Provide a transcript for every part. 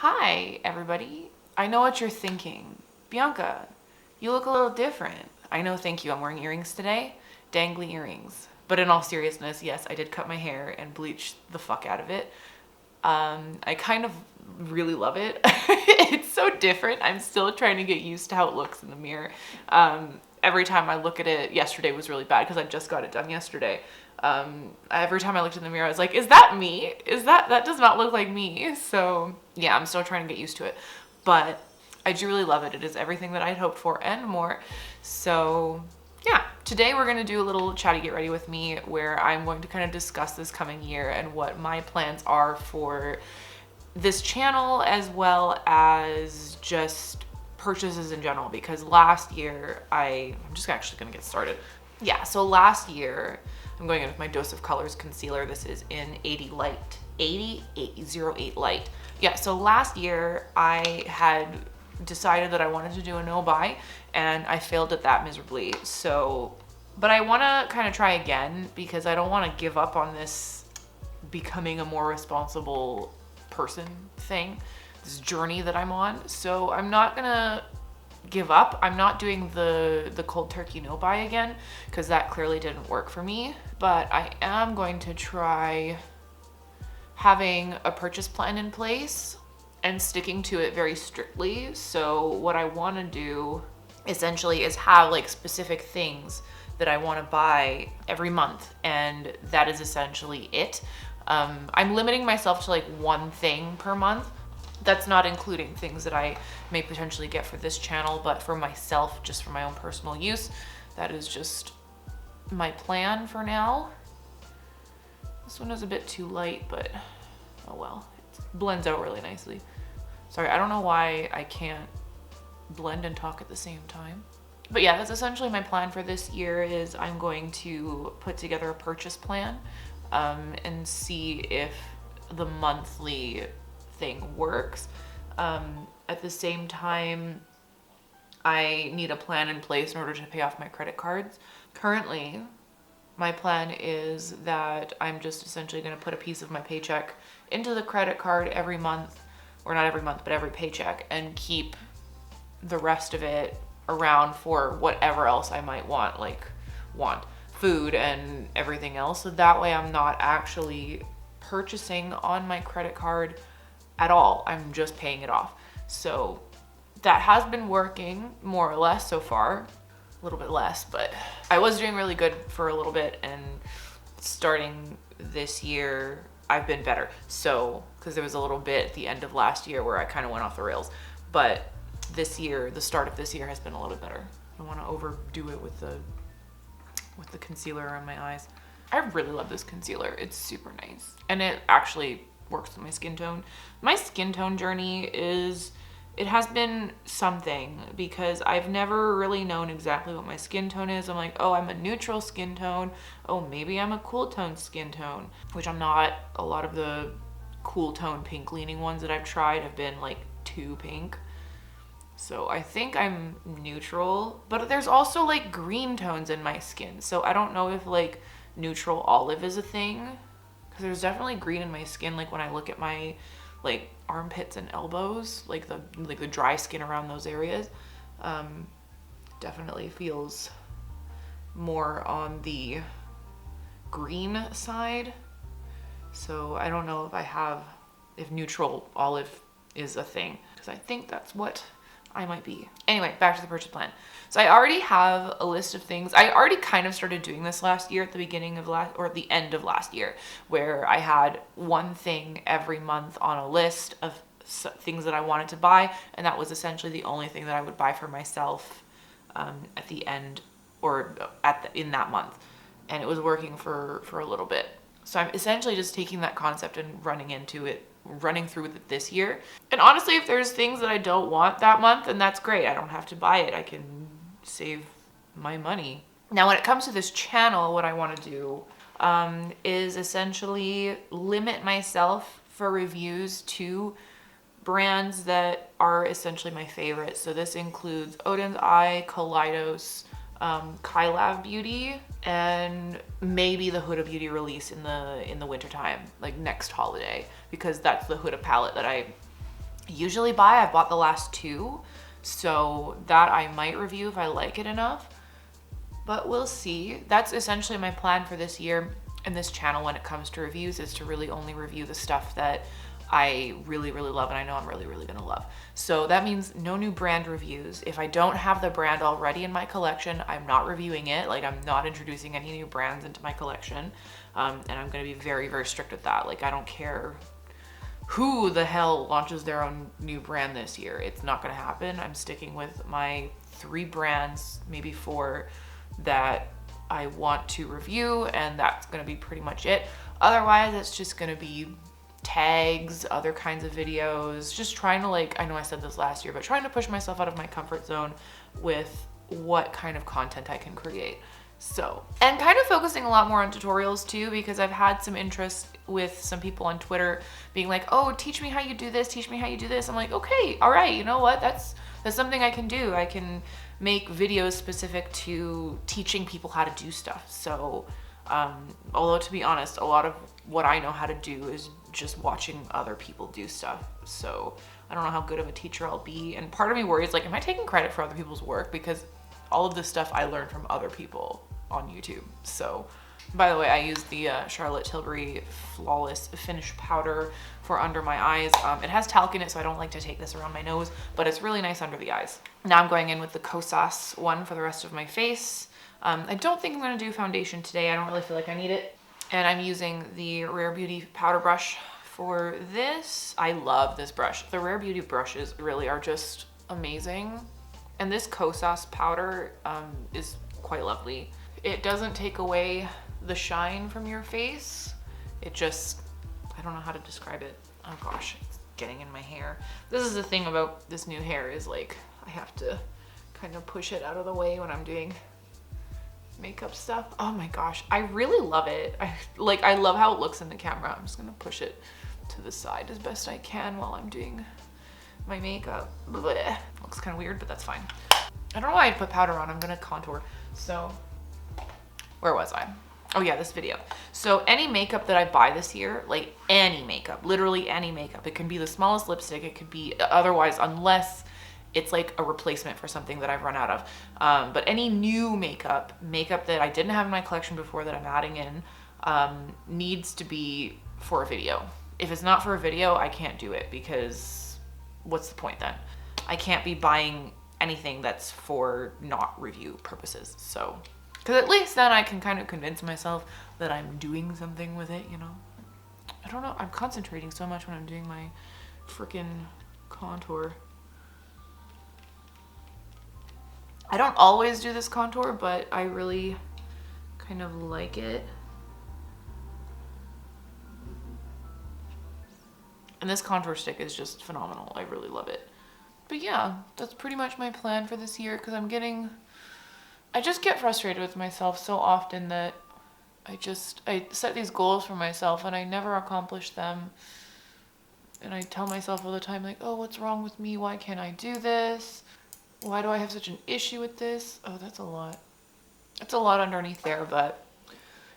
Hi, everybody. I know what you're thinking. Bianca, you look a little different. I know, thank you. I'm wearing earrings today. Dangly earrings. But in all seriousness, yes, I did cut my hair and bleach the fuck out of it. I kind of really love it. It's so different. I'm still trying to get used to how it looks in the mirror. Every time I look at it, yesterday was really bad because I just got it done yesterday. Every time I looked in the mirror, I was like, is that me? That does not look like me. So yeah, I'm still trying to get used to it, but I do really love it. It is everything that I'd hoped for and more. So yeah, today we're going to do a little chatty get ready with me where I'm going to kind of discuss this coming year and what my plans are for this channel, as well as just purchases in general, because last year I'm just actually going to get started. Yeah, so last year I'm going in with my Dose of Colors concealer. This is in 80 Light, 8808 Light. Yeah, so last year I had decided that I wanted to do a no buy and I failed at that miserably. So, but I want to kind of try again because I don't want to give up on this becoming a more responsible person thing, this journey that I'm on. So I'm not gonna give up. I'm not doing the cold turkey no buy again because that clearly didn't work for me, but I am going to try having a purchase plan in place and sticking to it very strictly. So what I want to do essentially is have like specific things that I want to buy every month, and that is essentially it. I'm limiting myself to like one thing per month. That's not including things that I may potentially get for this channel, but for myself, just for my own personal use. That is just my plan for now. This one is a bit too light, but oh well. It blends out really nicely. Sorry, I don't know why I can't blend and talk at the same time. But yeah, that's essentially my plan for this year. Is I'm going to put together a purchase plan and see if the monthly thing works. At the same time, I need a plan in place in order to pay off my credit cards. Currently, my plan is that I'm just essentially going to put a piece of my paycheck into the credit card every month, or not every month, but every paycheck, and keep the rest of it around for whatever else I might want, food and everything else. So that way I'm not actually purchasing on my credit card at all. I'm just paying it off. So that has been working more or less so far. A little bit less, but I was doing really good for a little bit, and starting this year I've been better. So because there was a little bit at the end of last year where I kind of went off the rails, but this year, the start of this year has been a little better. I don't want to overdo it with the concealer on my eyes. I really love this concealer. It's super nice, and it actually works with my skin tone. My skin tone journey it has been something, because I've never really known exactly what my skin tone is. I'm like, oh, I'm a neutral skin tone. Oh, maybe I'm a cool tone skin tone, which I'm not. A lot of the cool tone pink leaning ones that I've tried have been like too pink. So I think I'm neutral, but there's also like green tones in my skin. So I don't know if like neutral olive is a thing, because there's definitely green in my skin. Like when I look at my like armpits and elbows, like the dry skin around those areas, definitely feels more on the green side. So I don't know if neutral olive is a thing, because I think that's what I might be. Anyway, back to the purchase plan. So I already have a list of things. I already kind of started doing this last year at the beginning of at the end of last year, where I had one thing every month on a list of things that I wanted to buy, and that was essentially the only thing that I would buy for myself at the end, or in that month. And it was working for a little bit. So I'm essentially just taking that concept and running through with it this year. And honestly, if there's things that I don't want that month, then that's great. I don't have to buy it. I can save my money. Now, when it comes to this channel, what I want to do is essentially limit myself for reviews to brands that are essentially my favorites. So this includes Oden's Eye, Kaleidos, Kylav Beauty, and maybe the Huda Beauty release in the wintertime, like next holiday, because that's the Huda palette that I usually buy. I've bought the last 2, so that I might review if I like it enough, but we'll see. That's essentially my plan for this year and this channel when it comes to reviews, is to really only review the stuff that I really, really love and I know I'm really, really gonna love. So that means no new brand reviews. If I don't have the brand already in my collection, I'm not reviewing it. Like, I'm not introducing any new brands into my collection. And I'm gonna be very, very strict with that. Like, I don't care who the hell launches their own new brand this year. It's not gonna happen. I'm sticking with my 3 brands, maybe 4, that I want to review, and that's gonna be pretty much it. Otherwise, it's just gonna be tags, other kinds of videos, just trying to, like, I know I said this last year, but trying to push myself out of my comfort zone with what kind of content I can create. So, and kind of focusing a lot more on tutorials too, because I've had some interest with some people on Twitter being like, oh, teach me how you do this, teach me how you do this. I'm like, okay, all right, you know what? That's something I can do. I can make videos specific to teaching people how to do stuff. So, although to be honest, a lot of what I know how to do is just watching other people do stuff. So I don't know how good of a teacher I'll be. And part of me worries, like, am I taking credit for other people's work? Because all of this stuff I learned from other people on YouTube. So, by the way, I use the Charlotte Tilbury Flawless Finish Powder for under my eyes. It has talc in it, so I don't like to take this around my nose, but it's really nice under the eyes. Now I'm going in with the Kosas one for the rest of my face. I don't think I'm gonna do foundation today. I don't really feel like I need it. And I'm using the Rare Beauty powder brush for this. I love this brush. The Rare Beauty brushes really are just amazing. And this Kosas powder is quite lovely. It doesn't take away the shine from your face. It just, I don't know how to describe it. Oh gosh, it's getting in my hair. This is the thing about this new hair, is like, I have to kind of push it out of the way when I'm doing makeup stuff. Oh my gosh, I really love it. I love how it looks in the camera. I'm just gonna push it to the side as best I can while I'm doing my makeup. Blech. Looks kind of weird, but that's fine. I don't know why I put powder on. I'm gonna contour. So, where was I? Oh yeah, this video. So any makeup that I buy this year, like any makeup, literally any makeup, it can be the smallest lipstick, it could be otherwise, unless it's like a replacement for something that I've run out of. But any new makeup that I didn't have in my collection before that I'm adding in, needs to be for a video. If it's not for a video, I can't do it, because what's the point then? I can't be buying anything that's for not review purposes. So, because at least then I can kind of convince myself that I'm doing something with it, you know? I don't know, I'm concentrating so much when I'm doing my freaking contour. I don't always do this contour, but I really kind of like it. And this contour stick is just phenomenal. I really love it. But yeah, that's pretty much my plan for this year, because I just get frustrated with myself so often that I set these goals for myself and I never accomplish them. And I tell myself all the time, like, oh, what's wrong with me? Why can't I do this? Why do I have such an issue with this? Oh, that's a lot. That's a lot underneath there, but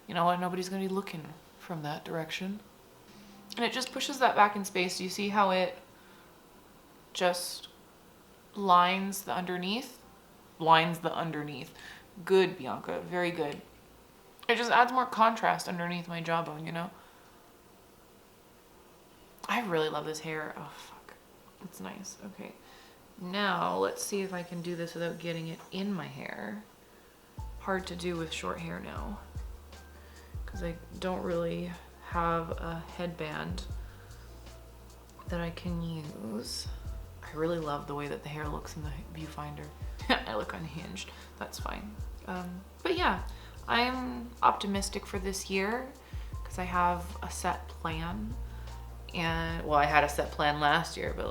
you know what? Nobody's gonna be looking from that direction. And it just pushes that back in space. Do you see how it just lines the underneath? Lines the underneath. Good, Bianca, very good. It just adds more contrast underneath my jawbone, you know? I really love this hair. Oh, fuck. It's nice. Okay. Now, let's see if I can do this without getting it in my hair. Hard to do with short hair now, because I don't really have a headband that I can use. I really love the way that the hair looks in the viewfinder. I look unhinged. That's fine. But yeah, I'm optimistic for this year because I have a set plan. And, well, I had a set plan last year, but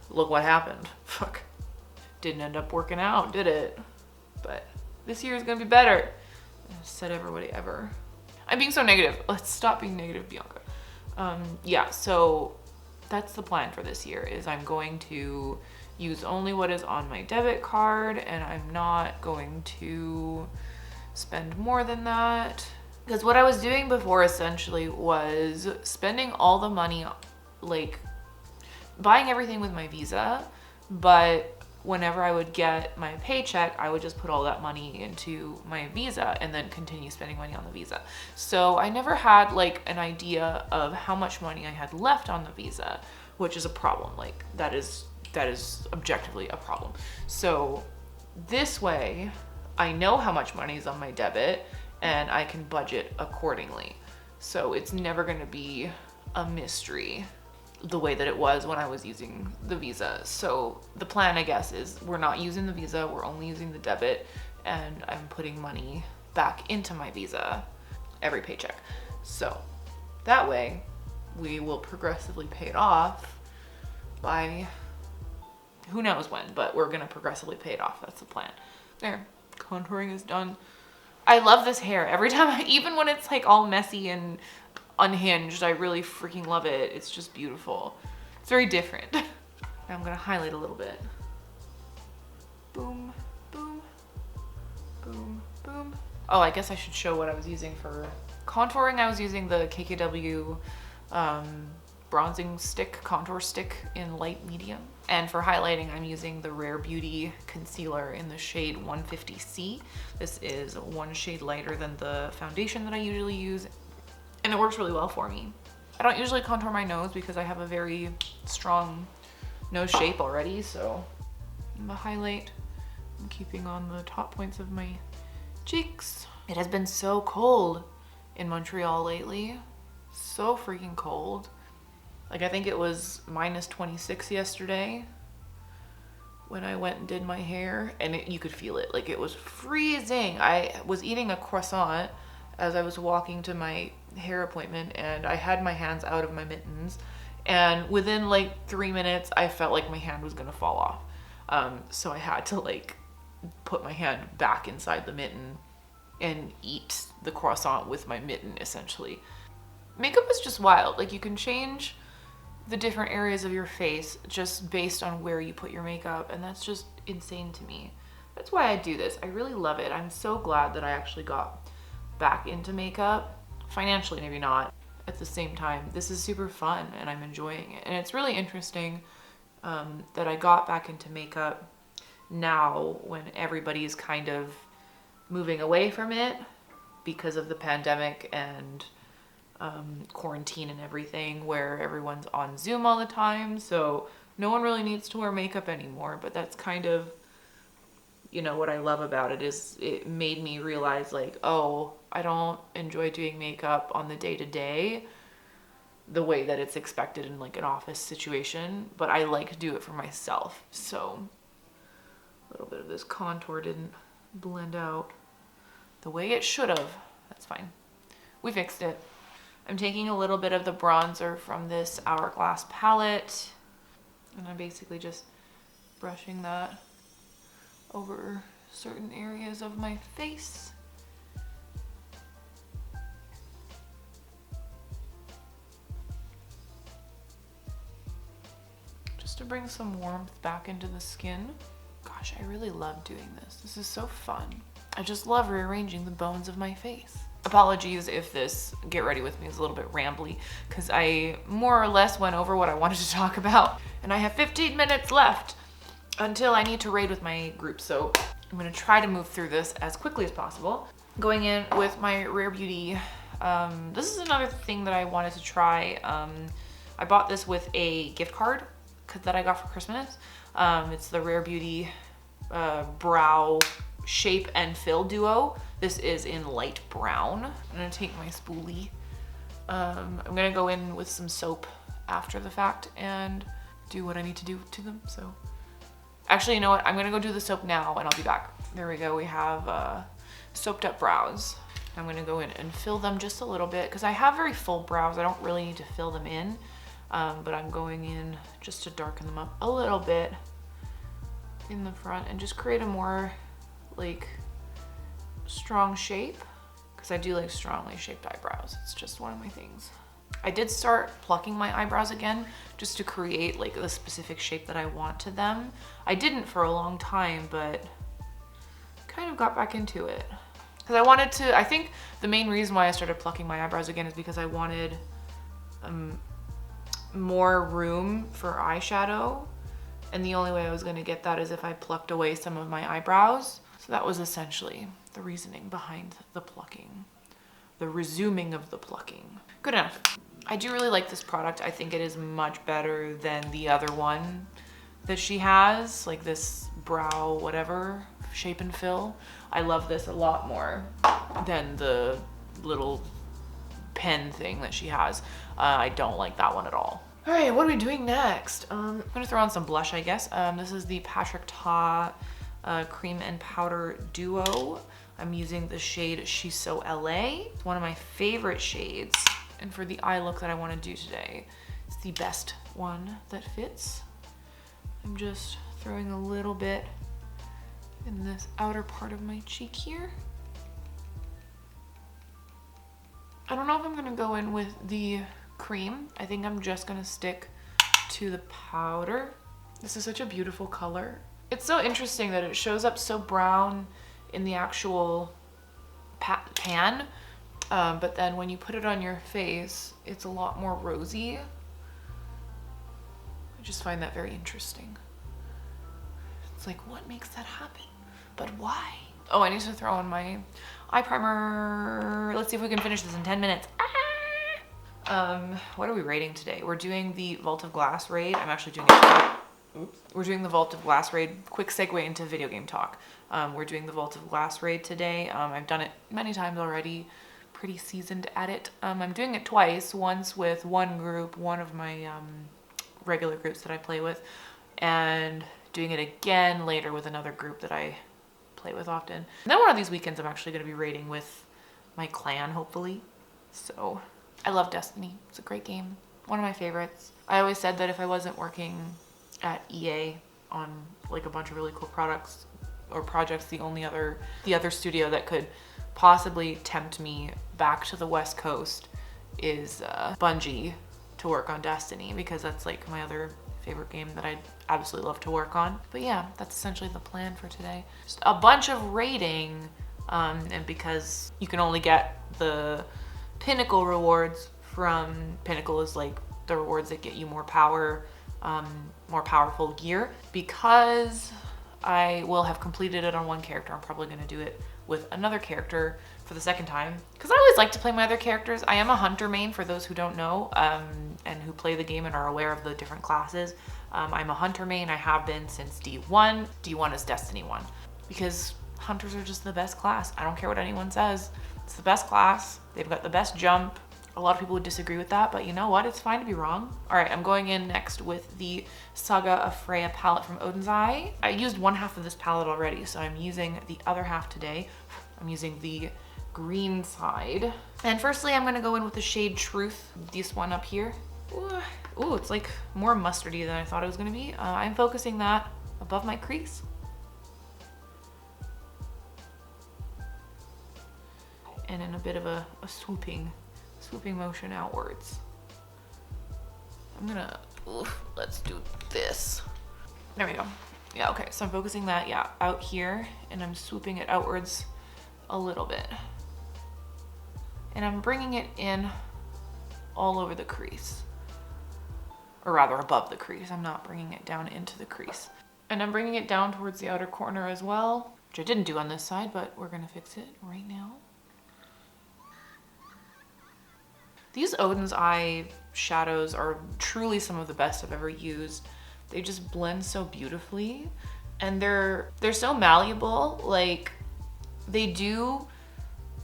look what happened. Fuck. Didn't end up working out, did it? But this year is gonna be better. Said everybody ever. I'm being so negative. Let's stop being negative, Bianca. Yeah, so that's the plan for this year, is I'm going to use only what is on my debit card, and I'm not going to spend more than that. Because what I was doing before essentially was spending all the money, like, buying everything with my Visa, but whenever I would get my paycheck, I would just put all that money into my Visa and then continue spending money on the Visa. So I never had like an idea of how much money I had left on the Visa, which is a problem. Like that is objectively a problem. So this way I know how much money is on my debit and I can budget accordingly. So it's never gonna be a mystery the way that it was when I was using the Visa. So the plan, I guess, is we're not using the Visa, we're only using the debit, and I'm putting money back into my Visa every paycheck. So that way we will progressively pay it off by who knows when, but we're gonna progressively pay it off. That's the plan. There, contouring is done. I love this hair. Every time, even when it's like all messy and unhinged, I really freaking love it. It's just beautiful. It's very different. Now I'm gonna highlight a little bit. Boom, boom, boom, boom. Oh, I guess I should show what I was using for contouring. I was using the KKW bronzing stick, contour stick in light medium. And for highlighting, I'm using the Rare Beauty concealer in the shade 150C. This is one shade lighter than the foundation that I usually use, and it works really well for me. I don't usually contour my nose because I have a very strong nose shape already, so I'm gonna highlight. I'm keeping on the top points of my cheeks. It has been so cold in Montreal lately. So freaking cold. Like I think it was -26 yesterday when I went and did my hair, and you could feel it. Like it was freezing. I was eating a croissant as I was walking to my hair appointment, and I had my hands out of my mittens, and within like 3 minutes I felt like my hand was gonna fall off. So I had to like put my hand back inside the mitten and eat the croissant with my mitten essentially. Makeup is just wild. Like you can change the different areas of your face just based on where you put your makeup, and that's just insane to me. That's why I do this. I really love it. I'm so glad that I actually got back into makeup. Financially, maybe not. At the same time, this is super fun and I'm enjoying it. And it's really interesting that I got back into makeup now when everybody's kind of moving away from it because of the pandemic and quarantine and everything, where everyone's on Zoom all the time. So no one really needs to wear makeup anymore, but that's kind of, you know, what I love about it is it made me realize like, oh, I don't enjoy doing makeup on the day-to-day the way that it's expected in like an office situation, but I like to do it for myself. So a little bit of this contour didn't blend out the way it should have. That's fine. We fixed it. I'm taking a little bit of the bronzer from this Hourglass palette, and I'm basically just brushing that over certain areas of my face. Just to bring some warmth back into the skin. Gosh, I really love doing this. This is so fun. I just love rearranging the bones of my face. Apologies if this get ready with me is a little bit rambly, because I more or less went over what I wanted to talk about, and I have 15 minutes left until I need to raid with my group, so I'm gonna try to move through this as quickly as possible. Going in with my Rare Beauty, this is another thing that I wanted to try. I bought this with a gift card that I got for Christmas. It's the Rare Beauty Brow Shape and Fill Duo. This is in light brown. I'm gonna take my spoolie. I'm gonna go in with some soap after the fact and do what I need to do to them, so. Actually, you know what? I'm gonna go do the soap now and I'll be back. There we go, we have soaped up brows. I'm gonna go in and fill them just a little bit because I have very full brows. I don't really need to fill them in, but I'm going in just to darken them up a little bit in the front and just create a more like strong shape, because I do like strongly shaped eyebrows. It's just one of my things. I did start plucking my eyebrows again just to create like the specific shape that I want to them. I didn't for a long time, but kind of got back into it. Because I wanted to, I think the main reason why I started plucking my eyebrows again is because I wanted more room for eyeshadow. And the only way I was gonna get that is if I plucked away some of my eyebrows. So that was essentially the reasoning behind the plucking. The resuming of the plucking. Good enough. I do really like this product. I think it is much better than the other one that she has, like this brow whatever, shape and fill. I love this a lot more than the little pen thing that she has. I don't like that one at all. All right, what are we doing next? I'm gonna throw on some blush, I guess. This is the Patrick Ta Cream and Powder Duo. I'm using the shade She's So LA. It's one of my favorite shades. And for the eye look that I wanna do today, it's the best one that fits. I'm just throwing a little bit in this outer part of my cheek here. I don't know if I'm gonna go in with the cream. I think I'm just gonna stick to the powder. This is such a beautiful color. It's so interesting that it shows up so brown in the actual pan, but then when you put it on your face, it's a lot more rosy. I just find that very interesting. It's like, what makes that happen? But why? Oh, I need to throw on my eye primer. Let's see if we can finish this in 10 minutes. What are we rating today? We're doing the Vault of Glass raid. I'm actually doing it. Oops. We're doing the Vault of Glass raid. Quick segue into video game talk. We're doing the Vault of Glass raid today. I've done it many times already. Pretty seasoned at it. I'm doing it twice. Once with one group, one of my regular groups that I play with, and doing it again later with another group that I play with often. And then one of these weekends I'm actually going to be raiding with my clan, hopefully. So I love Destiny. It's a great game. One of my favorites. I always said that if I wasn't working at EA on like a bunch of really cool products or projects, the other studio that could possibly tempt me back to the West Coast is Bungie to work on Destiny, because that's like my other favorite game that I'd absolutely love to work on. But yeah, that's essentially the plan for today. Just a bunch of raiding, and because you can only get the Pinnacle rewards from Pinnacle is like the rewards that get you more power, more powerful gear. Because I will have completed it on one character, I'm probably gonna do it with another character for the second time, because I always like to play my other characters. I am a hunter main, for those who don't know, and who play the game and are aware of the different classes. I'm a hunter main. I have been since D1. D1 is Destiny 1, because hunters are just the best class. I don't care what anyone says. It's the best class. They've got the best jump. A lot of people would disagree with that, but you know what? It's fine to be wrong. All right, I'm going in next with the Saga of Freya palette from Oden's Eye. I used one half of this palette already, so I'm using the other half today. I'm using the green side. And firstly, I'm gonna go in with the shade Truth, this one up here. Ooh, it's like more mustardy than I thought it was gonna be. I'm focusing that above my crease. And in a bit of a swooping motion outwards. I'm gonna, let's do this. There we go. Yeah, okay, so I'm focusing that, yeah, out here, and I'm swooping it outwards a little bit. And I'm bringing it in all over the crease. Or rather above the crease. I'm not bringing it down into the crease. And I'm bringing it down towards the outer corner as well, which I didn't do on this side, but we're gonna fix it right now. These Oden's Eye shadows are truly some of the best I've ever used. They just blend so beautifully, and they're so malleable. Like, they do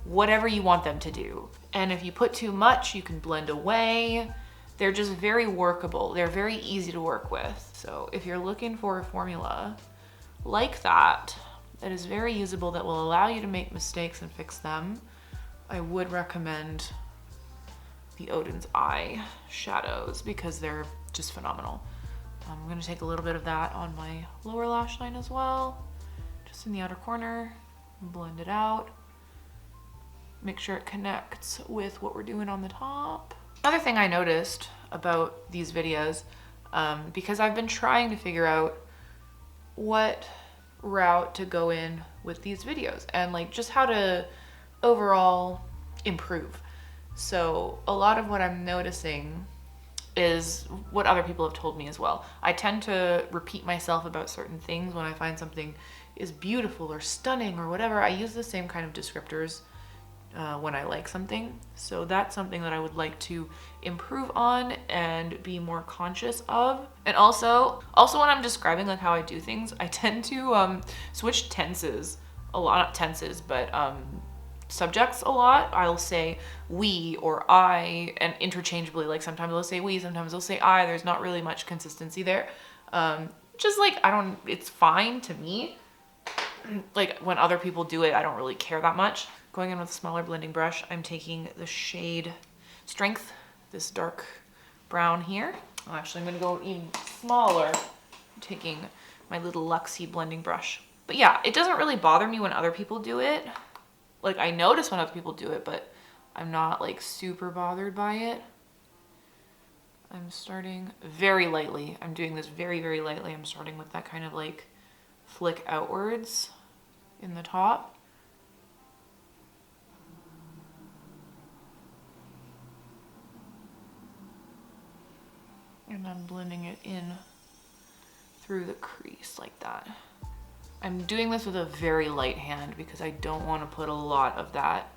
whatever you want them to do. And if you put too much, you can blend away. They're just very workable. They're very easy to work with. So if you're looking for a formula like that is very usable, that will allow you to make mistakes and fix them, I would recommend the Oden's Eye shadows, because they're just phenomenal. I'm gonna take a little bit of that on my lower lash line as well, just in the outer corner, blend it out. Make sure it connects with what we're doing on the top. Another thing I noticed about these videos, because I've been trying to figure out what route to go in with these videos and like just how to overall improve. So a lot of what I'm noticing is what other people have told me as well. I tend to repeat myself about certain things when I find something is beautiful or stunning or whatever. I use the same kind of descriptors when I like something. So that's something that I would like to improve on and be more conscious of. And also when I'm describing like how I do things, I tend to switch tenses a lot, not tenses, but subjects a lot. I'll say we or I, and interchangeably, like sometimes I'll say we, sometimes I'll say I. There's not really much consistency there. Just like, it's fine to me. Like when other people do it, I don't really care that much. Going in with a smaller blending brush, I'm taking the shade Strength, this dark brown here. Oh, actually, I'm gonna go even smaller. I'm taking my little Luxie blending brush. But yeah, it doesn't really bother me when other people do it. Like I notice when other people do it, but I'm not like super bothered by it. I'm starting very lightly. I'm doing this very, very lightly. I'm starting with that kind of like flick outwards in the top. And I'm blending it in through the crease like that. I'm doing this with a very light hand because I don't want to put a lot of that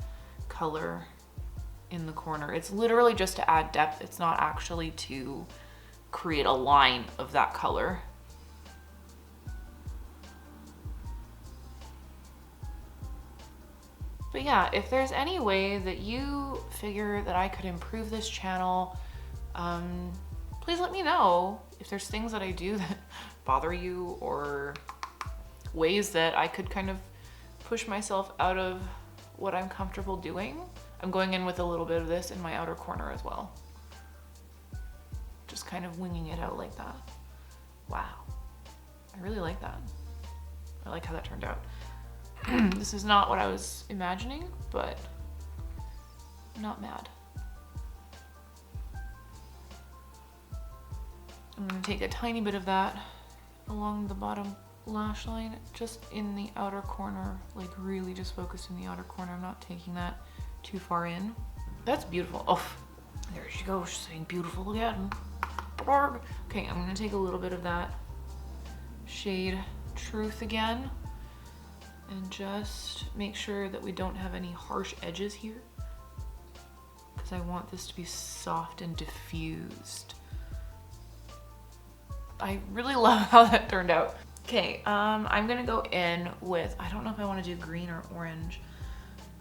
color in the corner. It's literally just to add depth. It's not actually to create a line of that color. But yeah, if there's any way that you figure that I could improve this channel, please let me know. If there's things that I do that bother you or ways that I could kind of push myself out of what I'm comfortable doing. I'm going in with a little bit of this in my outer corner as well. Just kind of winging it out like that. Wow, I really like that. I like how that turned out. This is not what I was imagining, but I'm not mad. I'm gonna take a tiny bit of that along the bottom lash line, just in the outer corner, like really just focus in the outer corner. I'm not taking that too far in. That's beautiful. Oh, there she goes, she's saying beautiful again. Okay, I'm gonna take a little bit of that shade Truth again and just make sure that we don't have any harsh edges here, because I want this to be soft and diffused. I really love how that turned out. Okay, I'm gonna go in with, I don't know if I want to do green or orange.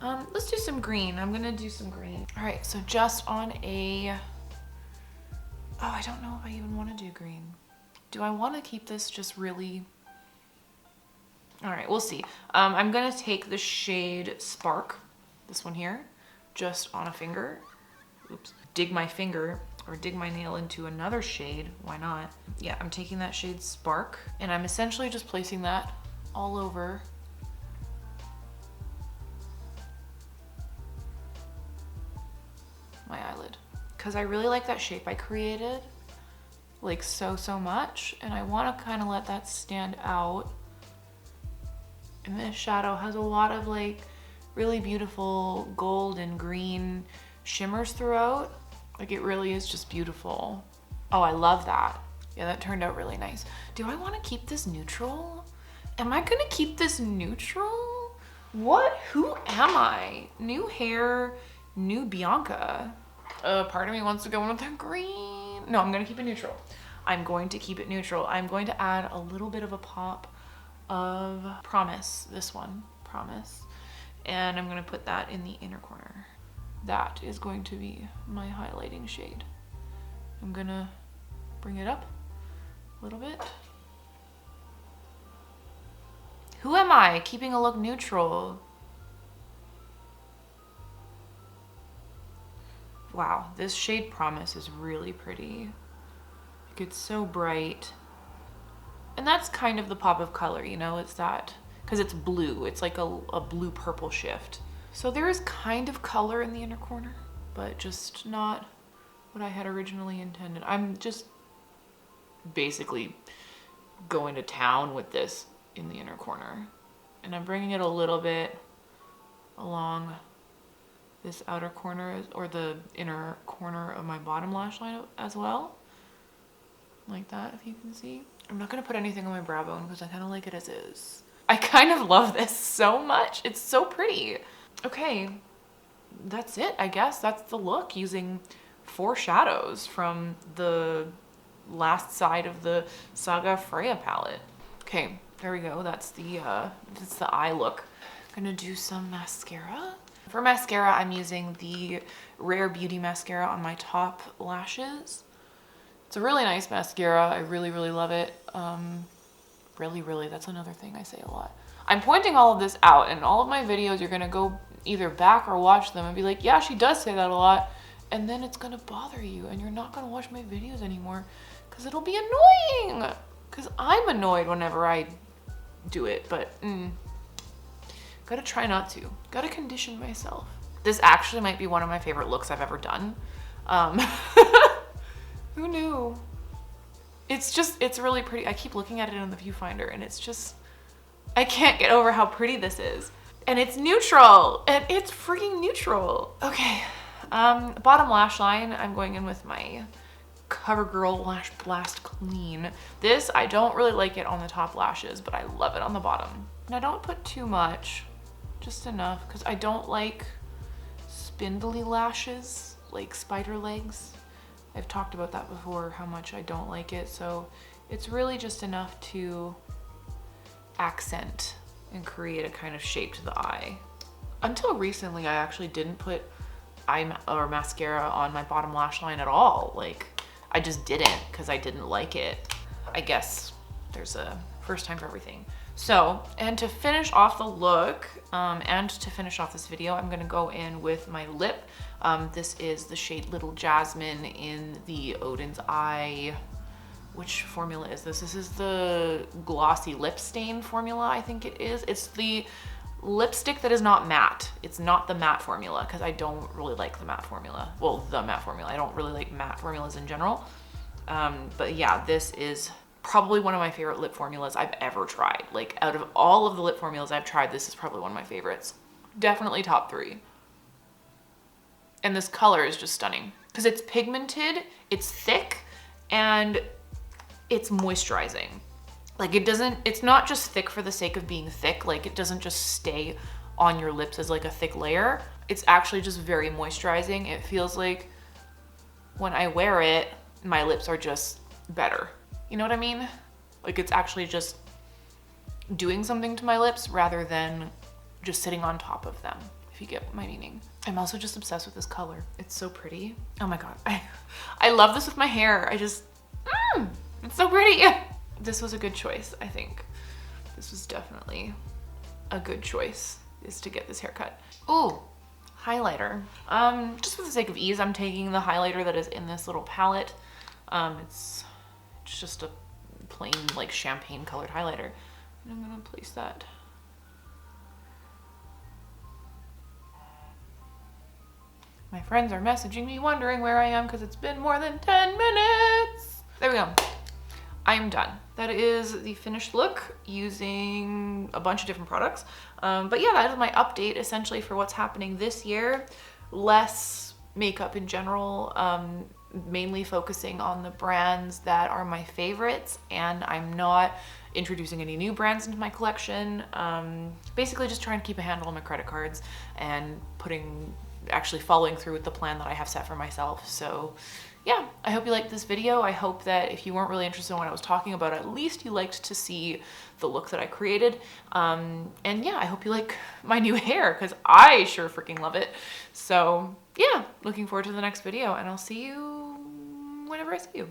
Let's do some green. I'm gonna do some green. All right, so just on a, oh, I don't know if I even want to do green. Do I want to keep this just really, all right, we'll see. I'm gonna take the shade Spark, this one here, just on a finger. Oops, dig my finger or dig my nail into another shade, why not? Yeah, I'm taking that shade Spark and I'm essentially just placing that all over my eyelid. Because I really like that shape I created, like so much, and I want to kind of let that stand out. And this shadow has a lot of like really beautiful gold and green shimmers throughout. Like it really is just beautiful. Oh, I love that. Yeah, that turned out really nice. Do I want to keep this neutral? Am I gonna keep this neutral? What? Who am I? New hair, new Bianca. Part of me wants to go in with the green. No, I'm gonna keep it neutral. I'm going to keep it neutral. I'm going to add a little bit of a pop of Promise, this one, Promise. And I'm gonna put that in the inner corner. That is going to be my highlighting shade. I'm gonna bring it up a little bit. Who am I keeping a look neutral? Wow, this shade Promise is really pretty. Like it's so bright. And that's kind of the pop of color, you know, it's that, because it's blue. It's like a blue purple shift. So there is kind of color in the inner corner, but just not what I had originally intended. I'm just basically going to town with this in the inner corner. And I'm bringing it a little bit along this outer corner or the inner corner of my bottom lash line as well. Like that, if you can see. I'm not gonna put anything on my brow bone because I kind of like it as is. I kind of love this so much. It's so pretty. Okay, that's it, I guess. That's the look using 4 shadows from the last side of the Saga Freya palette. Okay, there we go. That's the eye look. I'm gonna do some mascara. For mascara, I'm using the Rare Beauty mascara on my top lashes. It's a really nice mascara. I really, really love it. Really, that's another thing I say a lot. I'm pointing all of this out, and all of my videos, you're gonna go either back or watch them and be like, yeah, she does say that a lot. And then it's gonna bother you, and you're not gonna watch my videos anymore because it'll be annoying. Because I'm annoyed whenever I do it, but gotta try not to. Gotta condition myself. This actually might be one of my favorite looks I've ever done. Who knew? It's really pretty. I keep looking at it in the viewfinder and it's just, I can't get over how pretty this is. And it's neutral, and it's freaking neutral. Okay, bottom lash line, I'm going in with my CoverGirl Lash Blast Clean. This, I don't really like it on the top lashes, but I love it on the bottom. And I don't put too much, just enough, because I don't like spindly lashes, like spider legs. I've talked about that before, how much I don't like it, so it's really just enough to accent and create a kind of shape to the eye. Until recently, I actually didn't put mascara on my bottom lash line at all. Like, I just didn't because I didn't like it. I guess there's a first time for everything. So, and to finish off the look, and to finish off this video, I'm gonna go in with my lip. This is the shade Little Jasmine in the Oden's Eye. Which formula is this? This is the glossy lip stain formula, I think it is. It's the lipstick that is not matte. It's not the matte formula, because I don't really like the matte formula. Well, the matte formula. I don't really like matte formulas in general. But yeah, this is probably one of my favorite lip formulas I've ever tried. Like, out of all of the lip formulas I've tried, this is probably one of my favorites. Definitely top 3. And this color is just stunning because it's pigmented, it's thick, and it's moisturizing. Like, it's not just thick for the sake of being thick. Like, it doesn't just stay on your lips as like a thick layer. It's actually just very moisturizing. It feels like when I wear it, my lips are just better. You know what I mean? Like, it's actually just doing something to my lips rather than just sitting on top of them, if you get my meaning. I'm also just obsessed with this color. It's so pretty. Oh my God. I love this with my hair. It's so pretty. This was a good choice, I think. This was definitely a good choice, is to get this haircut. Ooh, highlighter. Just for the sake of ease, I'm taking the highlighter that is in this little palette. It's just a plain, like, champagne colored highlighter. And I'm gonna place that. My friends are messaging me wondering where I am because it's been more than 10 minutes. There we go. I'm done. That is the finished look using a bunch of different products. But yeah, that is my update essentially for what's happening this year. Less makeup in general, mainly focusing on the brands that are my favorites, and I'm not introducing any new brands into my collection. Basically just trying to keep a handle on my credit cards and actually following through with the plan that I have set for myself. So yeah, I hope you liked this video. I hope that if you weren't really interested in what I was talking about, at least you liked to see the look that I created. And yeah, I hope you like my new hair because I sure freaking love it. So yeah, looking forward to the next video, and I'll see you whenever I see you.